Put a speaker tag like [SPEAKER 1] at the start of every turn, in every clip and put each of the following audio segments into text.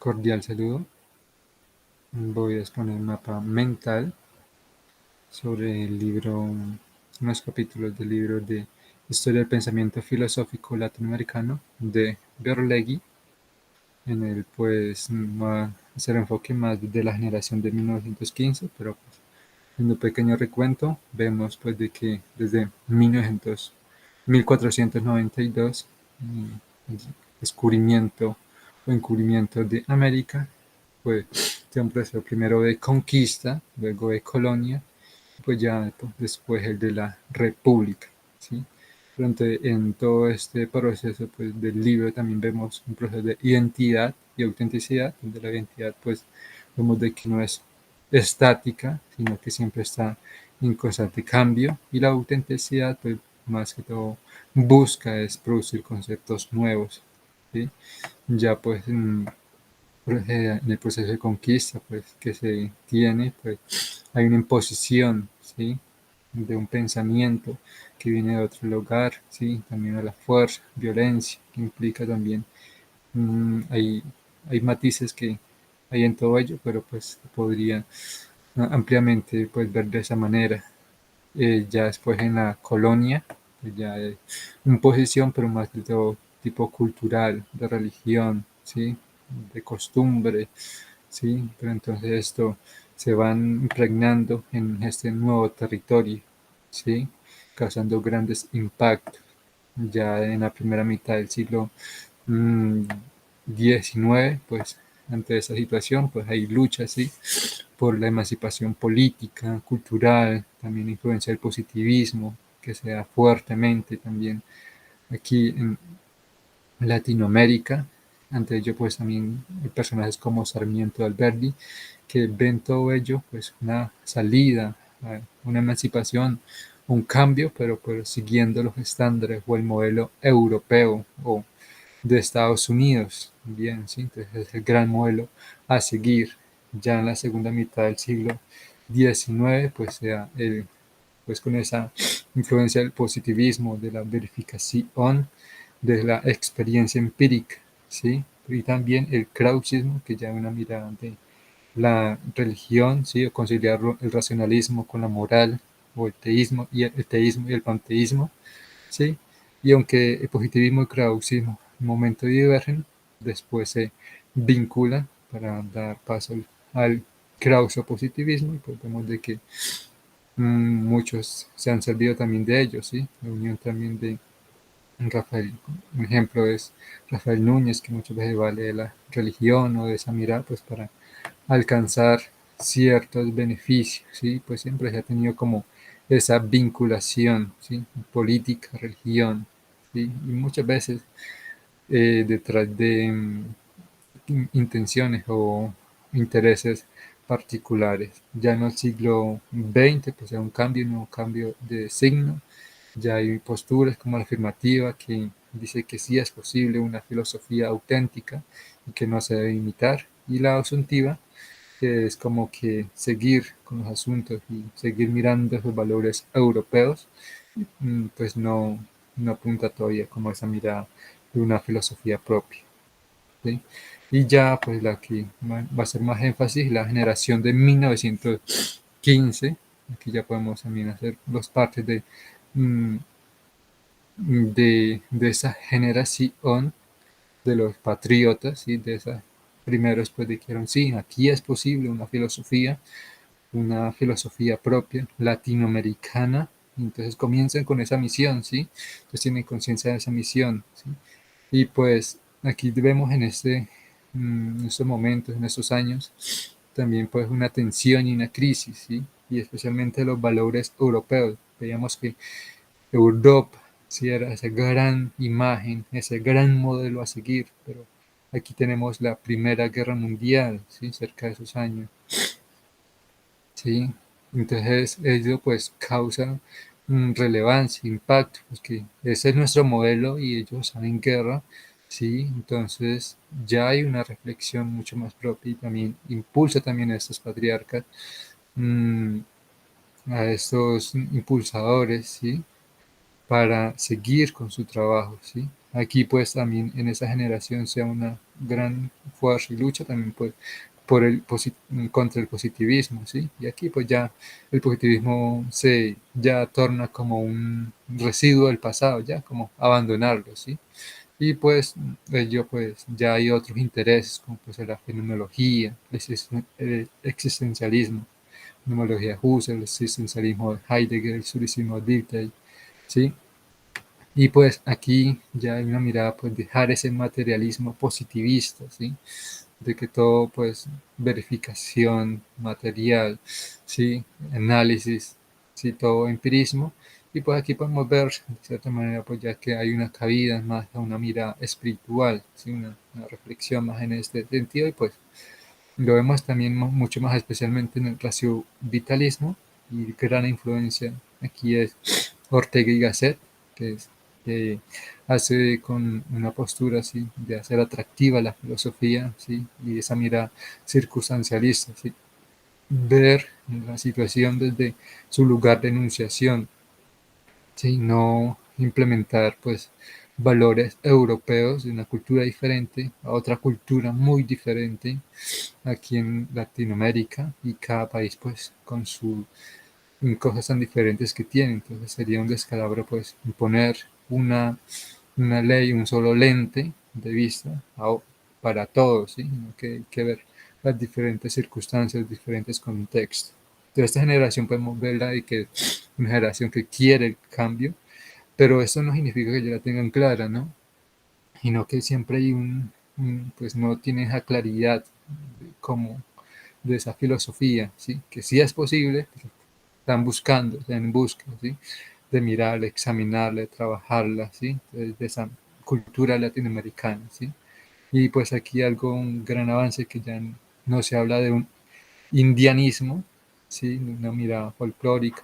[SPEAKER 1] Cordial saludo. Voy a exponer un mapa mental sobre el libro, unos capítulos del libro de Historia del Pensamiento Filosófico Latinoamericano de Berlegui. En el pues va a hacer enfoque más de la generación de 1915, pero pues, en un pequeño recuento vemos pues de que desde 1492 el descubrimiento o encubrimiento de América fue un proceso primero de conquista, luego de colonia, pues ya pues, después el de la república, ¿sí? Durante en todo este proceso pues, del libro también vemos un proceso de identidad y autenticidad, donde la identidad pues vemos de que no es estática, sino que siempre está en constante cambio, y la autenticidad pues más que todo busca es producir conceptos nuevos, ¿sí? Ya pues en el proceso de conquista pues, que se tiene, pues hay una imposición, ¿sí? De un pensamiento que viene de otro lugar, ¿sí? También a la fuerza, violencia, que implica también, hay, hay matices que hay en todo ello, pero pues podría ampliamente pues, ver de esa manera. Ya después en la colonia, pues, ya hay imposición, pero más de todo tipo cultural, de religión, ¿sí? De costumbre, ¿sí? Pero entonces esto se van impregnando en este nuevo territorio, ¿sí? Causando grandes impactos. Ya en la primera mitad del siglo XIX, pues ante esa situación, pues hay luchas, ¿sí? Por la emancipación política, cultural, también influencia del positivismo, que se da fuertemente también aquí en Latinoamérica. Ante ello, pues también hay personajes como Sarmiento de Alberdi, que ven todo ello, pues una salida, una emancipación, un cambio, pero pues siguiendo los estándares o el modelo europeo o de Estados Unidos. Bien, ¿sí? Entonces es el gran modelo a seguir. Ya en la segunda mitad del siglo XIX, pues, sea pues con esa influencia del positivismo, de la verificación, de la experiencia empírica, ¿sí? Y también el krausismo, que ya es una mirada de la religión, ¿sí? O conciliar el racionalismo con la moral, o el teísmo y el panteísmo, ¿sí? Y aunque el positivismo y el krausismo en un momento divergen, después se vinculan para dar paso al krauso-positivismo, y pues vemos de que muchos se han servido también de ellos, ¿sí? La unión también de Rafael, un ejemplo es Rafael Núñez, que muchas veces vale de la religión o de esa mirada, pues para alcanzar ciertos beneficios, ¿sí? Pues siempre se ha tenido como esa vinculación, ¿sí? Política, religión, ¿sí? Y muchas veces detrás de intenciones o intereses particulares. Ya en el siglo XX, pues hay un nuevo cambio de signo. Ya hay posturas como la afirmativa, que dice que sí es posible una filosofía auténtica y que no se debe imitar, y la asuntiva, que es como que seguir con los asuntos y seguir mirando esos valores europeos, pues no apunta todavía como esa mirada de una filosofía propia, ¿sí? Y ya pues la que va a ser más énfasis, la generación de 1915, aquí ya podemos también hacer los partes mm, de esa generación de los patriotas, ¿sí? De esas primeros pues dijeron, sí, aquí es posible una filosofía propia latinoamericana. Entonces comienzan con esa misión, ¿sí? Entonces tienen conciencia de esa misión, ¿sí? Y pues aquí vemos en estos momentos, en estos años, también pues una tensión y una crisis, ¿sí? Y especialmente los valores europeos. Veíamos que Europa, ¿sí? Era esa gran imagen, ese gran modelo a seguir, pero aquí tenemos la Primera Guerra Mundial, ¿sí? Cerca de esos años, ¿sí? Entonces ello pues causa relevancia, impacto, porque ese es nuestro modelo y ellos están en guerra, ¿sí? Entonces ya hay una reflexión mucho más propia, y también impulsa también a estos patriarcas, mmm, a estos impulsadores, ¿sí? Para seguir con su trabajo, ¿sí? aquí pues también en esa generación sea una gran fuerza y lucha también pues por contra el positivismo, ¿sí? Y aquí pues ya el positivismo se ya torna como un residuo del pasado, ya como abandonarlo, ¿sí? Y pues ello pues ya hay otros intereses como pues la fenomenología, el existencialismo, fenomenología Husserl, el existencialismo de Heidegger, el surrealismo de Dilthey, ¿sí? Y pues aquí ya hay una mirada, pues dejar ese materialismo positivista, ¿sí? De que todo, pues, verificación material, ¿sí? Análisis, ¿sí? Todo empirismo. Y pues aquí podemos ver, de cierta manera, pues ya que hay una cabida más a una mirada espiritual, ¿sí? Una reflexión más en este sentido. Y pues lo vemos también mucho más especialmente en el racio vitalismo y gran influencia aquí es Ortega y Gasset, que, es, que hace con una postura así de hacer atractiva la filosofía, ¿sí? Y esa mirada circunstancialista, ¿sí? Ver la situación desde su lugar de enunciación, ¿sí? No implementar pues valores europeos de una cultura diferente a otra cultura muy diferente aquí en Latinoamérica y cada país pues con sus cosas tan diferentes que tiene. Entonces sería un descalabro pues imponer una ley, un solo lente de vista para todos, ¿sí? Que hay que ver las diferentes circunstancias, diferentes contextos. Entonces esta generación podemos verla de que es una generación que quiere el cambio, pero eso no significa que ya la tengan clara, ¿no? Sino que siempre hay pues no tienen esa claridad como de esa filosofía, ¿sí? Que sí es posible, pero están buscando, están en busca, ¿sí? De mirarla, examinarla, de trabajarla, ¿sí? De esa cultura latinoamericana, ¿sí? Y pues aquí algo, un gran avance que ya no se habla de un indianismo, ¿sí? Una mirada folclórica,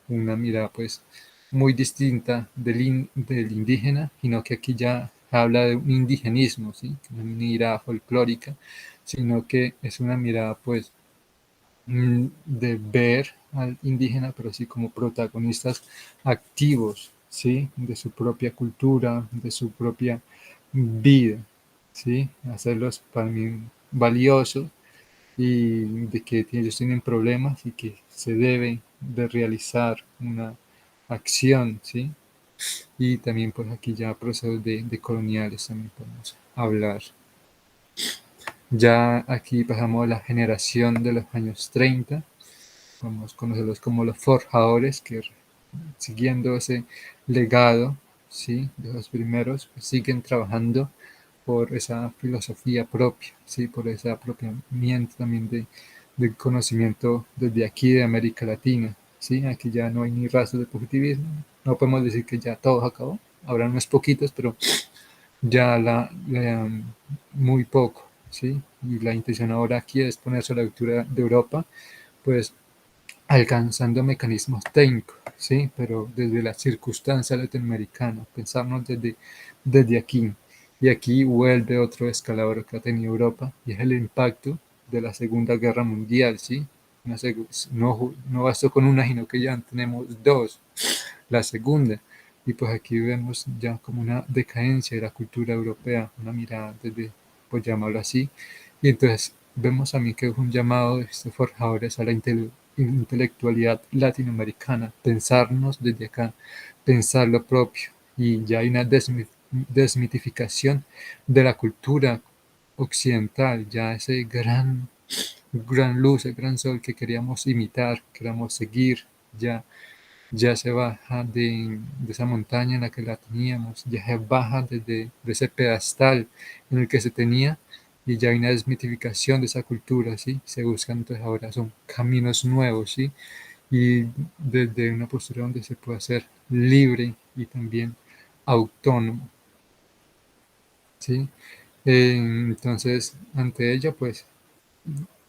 [SPEAKER 1] una mirada pues muy distinta del indígena, sino que aquí ya habla de un indigenismo, ¿sí? Una mirada folclórica, sino que es una mirada pues de ver al indígena, pero sí como protagonistas activos, ¿sí? De su propia cultura, de su propia vida, ¿sí? Hacerlos para mí valiosos y de que ellos tienen problemas y que se debe de realizar una acción, ¿sí? Y también pues aquí ya procesos de coloniales también podemos hablar. Ya aquí pasamos a la generación de los años 30, podemos conocerlos como los forjadores, que siguiendo ese legado, ¿sí? De los primeros, pues, siguen trabajando por esa filosofía propia, ¿sí? Por ese apropiamiento también del conocimiento desde aquí de América Latina, ¿sí? Aquí ya no hay ni rastros de positivismo, no podemos decir que ya todo acabó, habrá unos poquitos, pero ya muy poco, ¿sí? Y la intención ahora aquí es ponerse a la altura de Europa, pues alcanzando mecanismos técnicos, ¿sí? Pero desde la circunstancia latinoamericana, pensarnos desde aquí. Y aquí vuelve otro escalabro que ha tenido Europa y es el impacto de la Segunda Guerra Mundial, ¿sí? No bastó con una, sino que ya tenemos dos, la segunda. Y pues aquí vemos ya como una decadencia de la cultura europea, una mirada desde, pues llamarlo así. Y entonces vemos a mí que es un llamado de estos forjadores a la intelectualidad latinoamericana, pensarnos desde acá, pensar lo propio. Y ya hay una desmitificación de la cultura occidental, ya ese gran luz, el gran sol que queríamos imitar, queríamos seguir, ya se baja de esa montaña en la que la teníamos, ya se baja de ese pedestal en el que se tenía y ya hay una desmitificación de esa cultura, ¿sí? Se buscan entonces ahora son caminos nuevos, ¿sí? Y desde una postura donde se pueda ser libre y también autónomo, ¿sí? Entonces, ante ella, pues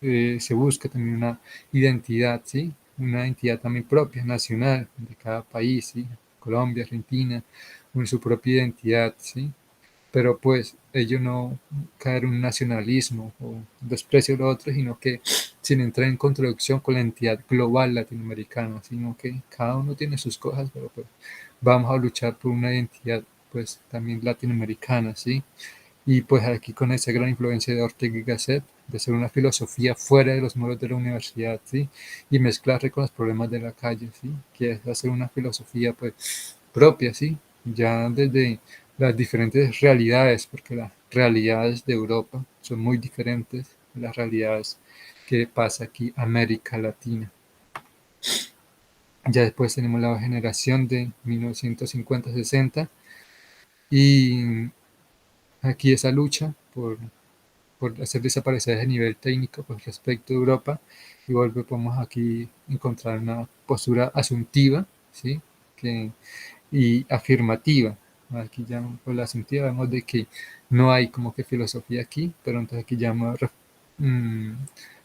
[SPEAKER 1] se busca también una identidad, ¿sí? Una identidad también propia, nacional, de cada país, ¿sí? Colombia, Argentina, con su propia identidad, ¿sí? Pero pues ello no caer en un nacionalismo o desprecio de lo otro, sino que sin entrar en contradicción con la entidad global latinoamericana, sino que cada uno tiene sus cosas, pero pues vamos a luchar por una identidad pues también latinoamericana, ¿sí? Y pues aquí con esa gran influencia de Ortega y Gasset, de hacer una filosofía fuera de los muros de la universidad, ¿sí? Y mezclarse con los problemas de la calle, ¿sí? Que es hacer una filosofía, pues, propia, ¿sí? Ya desde las diferentes realidades, porque las realidades de Europa son muy diferentes de las realidades que pasa aquí América Latina. Ya después tenemos la generación de 1950-60 y aquí esa lucha por hacer desaparecer ese nivel técnico pues, respecto a Europa y podemos aquí encontrar una postura asuntiva, ¿sí? Que, y afirmativa. Aquí ya por la asuntiva vemos de que no hay como que filosofía aquí, pero entonces aquí ya mm,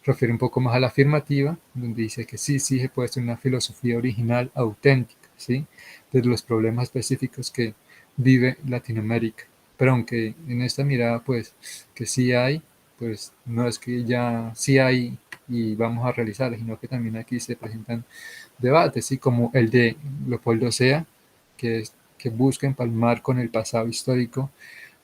[SPEAKER 1] refiere un poco más a la afirmativa, donde dice que sí, sí se puede ser una filosofía original, auténtica, ¿sí? De los problemas específicos que vive Latinoamérica. Pero aunque en esta mirada, pues, que sí hay, pues no es que ya sí hay y vamos a realizar, sino que también aquí se presentan debates, ¿sí? Como el de Leopoldo Sea, que busca empalmar con el pasado histórico,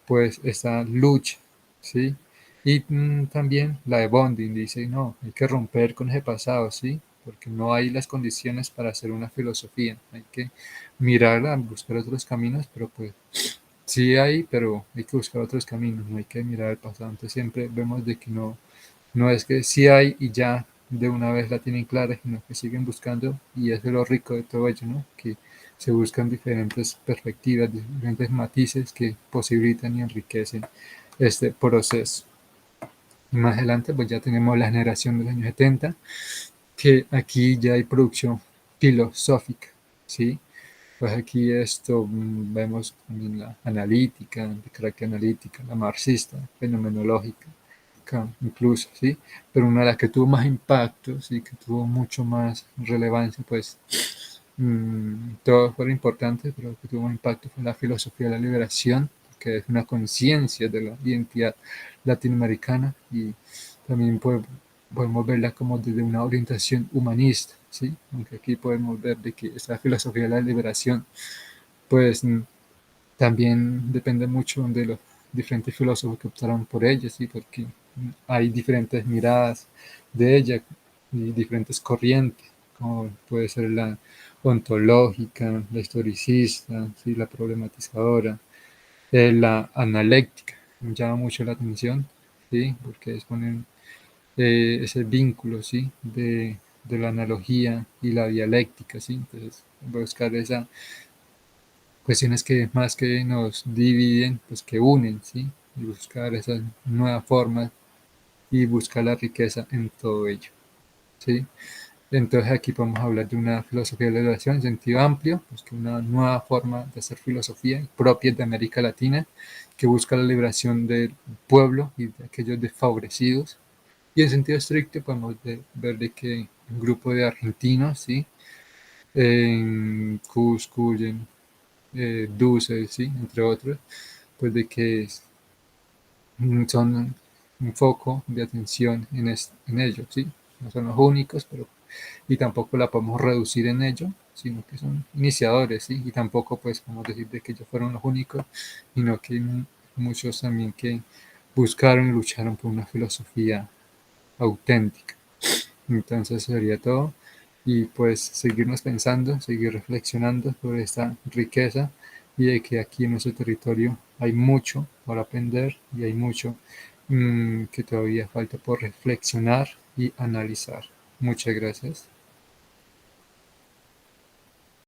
[SPEAKER 1] pues esta lucha, ¿sí? Y también la de Bonding dice, no, hay que romper con ese pasado, ¿sí? Porque no hay las condiciones para hacer una filosofía, hay que mirarla, buscar otros caminos, pero pues sí hay, pero hay que buscar otros caminos, no hay que mirar el pasado. Entonces siempre vemos de que no, no es que sí hay y ya de una vez la tienen clara, sino que siguen buscando y eso es lo rico de todo ello, ¿no? Que se buscan diferentes perspectivas, diferentes matices que posibilitan y enriquecen este proceso. Y más adelante pues ya tenemos la generación de los años 70, que aquí ya hay producción filosófica, ¿sí? Pues aquí esto vemos también la analítica, de carácter analítica, la marxista, fenomenológica, incluso, ¿sí? Pero una de las que tuvo más impacto, ¿sí? Que tuvo mucho más relevancia, pues todos fueron importantes, pero lo que tuvo más impacto fue la filosofía de la liberación, que es una conciencia de la identidad latinoamericana y también podemos verla como desde una orientación humanista, ¿sí? Aunque aquí podemos ver de que esta filosofía de la liberación, pues también depende mucho de los diferentes filósofos que optaron por ella, ¿sí? Porque hay diferentes miradas de ella y diferentes corrientes, como puede ser la ontológica, la historicista, ¿sí? La problematizadora, la analéctica, me llama mucho la atención, ¿sí? Porque exponen ese vínculo, ¿sí? De la analogía y la dialéctica, ¿sí? Entonces, buscar esa cuestiones que más que nos dividen, pues que unen, ¿sí? Y buscar esas nuevas formas y buscar la riqueza en todo ello, ¿sí? Entonces aquí podemos hablar de una filosofía de la liberación en sentido amplio, pues que una nueva forma de hacer filosofía propia de América Latina, que busca la liberación del pueblo y de aquellos desfavorecidos. Y en sentido estricto podemos ver de que un grupo de argentinos, ¿sí? En Cusco, en Dussel, ¿sí? Entre otros, pues de que son un foco de atención en ello, ¿sí? No son los únicos, pero y tampoco la podemos reducir en ello, sino que son iniciadores, ¿sí? Y tampoco pues podemos decir de que ellos fueron los únicos, sino que muchos también que buscaron y lucharon por una filosofía auténtica. Entonces sería todo y pues seguirnos pensando, seguir reflexionando sobre esta riqueza y de que aquí en nuestro territorio hay mucho por aprender y hay mucho que todavía falta por reflexionar y analizar. Muchas gracias.